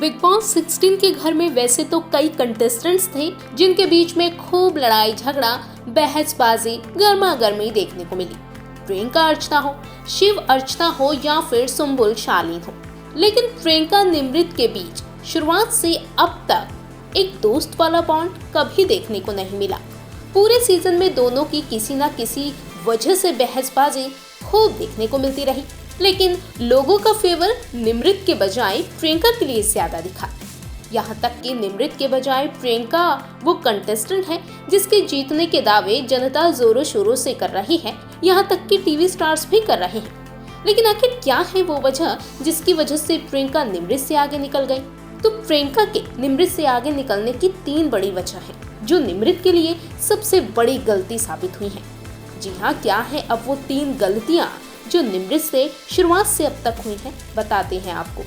Big boss 16 के घर में वैसे तो कई कंटेस्टेंट्स थे जिनके बीच में खूब लड़ाई झगड़ा, बहसबाजी, गर्मा गर्मी देखने को मिली। प्रियंका अर्चना हो, शिव अर्चना हो या फिर सुम्बुल शालीन हो, लेकिन प्रियंका निमृत के बीच शुरुआत से अब तक एक दोस्त वाला बॉन्ड कभी देखने को नहीं मिला। पूरे सीजन में दोनों की किसी न किसी वजह से बहसबाजी खूब देखने को मिलती रही, लेकिन लोगों का फेवर निमृत के बजाय प्रियंका के लिए ज्यादा दिखा। यहाँ तक कि निमृत के बजाय प्रियंका वो कंटेस्टेंट है जिसके जीतने के दावे जनता जोरों शोरों से कर रही है, यहाँ तक कि टीवी स्टार्स भी कर रहे हैं। लेकिन आखिर क्या है वो वजह जिसकी वजह से प्रियंका निमृत से आगे निकल गई? तो प्रियंका के निमृत से आगे निकलने की 3 बड़ी वजह है जो निमृत के लिए सबसे बड़ी गलती साबित हुई है। जी हाँ, क्या है अब वो 3 गलतियाँ जो निमृत से शुरुआत से अब तक हुई है, बताते हैं आपको।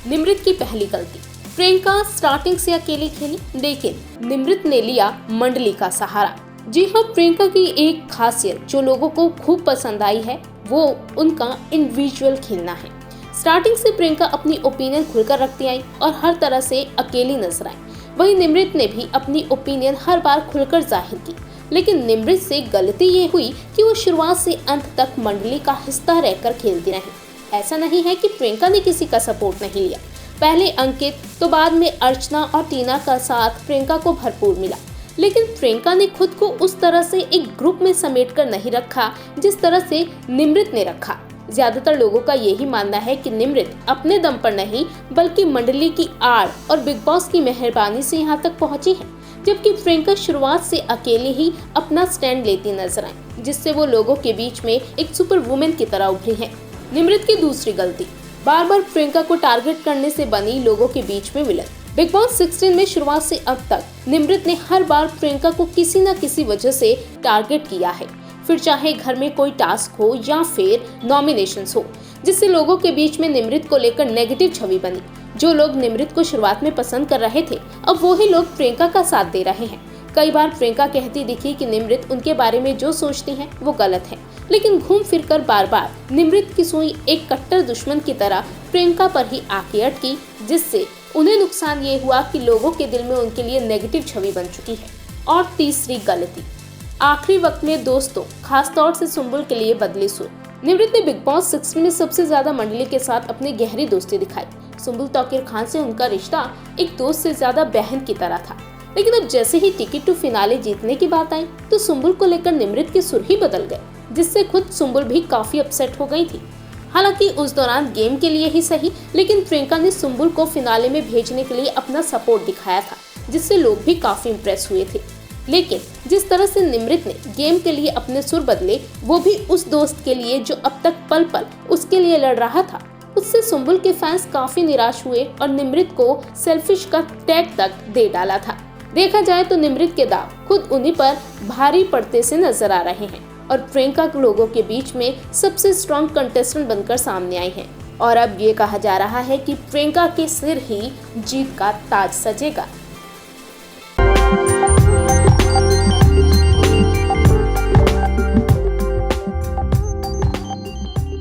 निमृत की पहली गलती, प्रियंका स्टार्टिंग से अकेली खेली, लेकिन निमृत ने लिया मंडली का सहारा। जी हाँ, प्रियंका की एक खासियत जो लोगों को खूब पसंद आई है वो उनका इंडिविजुअल खेलना है। स्टार्टिंग से प्रियंका अपनी ओपिनियन खुलकर रखती आई और हर तरह से अकेली नजर आई। वहीं निमृत ने भी अपनी ओपिनियन हर बार खुलकर जाहिर की, लेकिन निमृत से गलती ये हुई कि वो शुरुआत से अंत तक मंडली का हिस्सा रहकर खेलती रही। ऐसा नहीं है कि प्रियंका ने किसी का सपोर्ट नहीं लिया। पहले अंकित तो बाद में अर्चना और टीना का साथ प्रियंका को भरपूर मिला, लेकिन प्रियंका ने खुद को उस तरह से एक ग्रुप में समेटकर नहीं रखा जिस तरह से निमृत ने रखा। ज्यादातर लोगों का यही मानना है कि निमृत अपने दम पर नहीं बल्कि मंडली की आड़ और बिग बॉस की मेहरबानी से यहाँ तक पहुंची है, जबकि प्रियंका शुरुआत से अकेले ही अपना स्टैंड लेती नजर आई, जिससे वो लोगों के बीच में एक सुपर वुमेन की तरह उभरी है। निमृत की दूसरी गलती, बार बार प्रियंका को टारगेट करने से बनी लोगों के बीच में विलन। बिग बॉस 16 में शुरुआत से अब तक निमृत ने हर बार प्रियंका को किसी न किसी वजह से टारगेट किया है, फिर चाहे घर में कोई टास्क हो या फिर नॉमिनेशंस हो, जिससे लोगों के बीच में निमृत को लेकर नेगेटिव छवि बनी। जो लोग निमृत को शुरुआत में पसंद कर रहे थे, अब वही लोग प्रियंका का साथ दे रहे हैं। कई बार प्रियंका कहती दिखी कि निमृत उनके बारे में जो सोचती है वो गलत है, लेकिन घूम फिरकर बार बार निमृत की सुई एक कट्टर दुश्मन की तरह प्रियंका पर ही आके अटकी, जिससे उन्हें नुकसान ये हुआ कि लोगों के दिल में उनके लिए नेगेटिव छवि बन चुकी है। और तीसरी गलती, आखिरी वक्त में दोस्तों खासतौर से सुम्बुल के लिए बदली सुर। निमृत ने बिग बॉस 16 में सबसे ज्यादा मंडली के साथ अपनी गहरी दोस्ती दिखाई। सुम्बुल तौकीर खान से उनका रिश्ता एक दोस्त से ज्यादा बहन की तरह था, लेकिन अब जैसे ही टिकट टू फिनाले जीतने की बात आई तो सुम्बुल को लेकर निमृत के सुर ही बदल गए, जिससे खुद सुम्बुल भी काफी अपसेट हो गई थी। हालांकि उस दौरान गेम के लिए ही सही, लेकिन प्रियंका ने सुम्बुल को फिनाले में भेजने के लिए अपना सपोर्ट दिखाया था, जिससे लोग भी काफी इम्प्रेस हुए थे। लेकिन जिस तरह से निमृत ने गेम के लिए अपने सुर बदले, वो भी उस दोस्त के लिए जो अब तक पल पल उसके लिए लड़ रहा था, उससे सुम्बुल के फैंस काफी निराश हुए और निमृत को सेल्फिश का टैग तक दे डाला था। देखा जाए तो निमृत के दाव खुद उन्हीं पर भारी पड़ते से नजर आ रहे हैं और प्रियंका लोगों के बीच में सबसे स्ट्रॉन्ग कंटेस्टेंट बनकर सामने आई है। और अब ये कहा जा रहा है कि प्रियंका के सिर ही जीत का ताज सजेगा।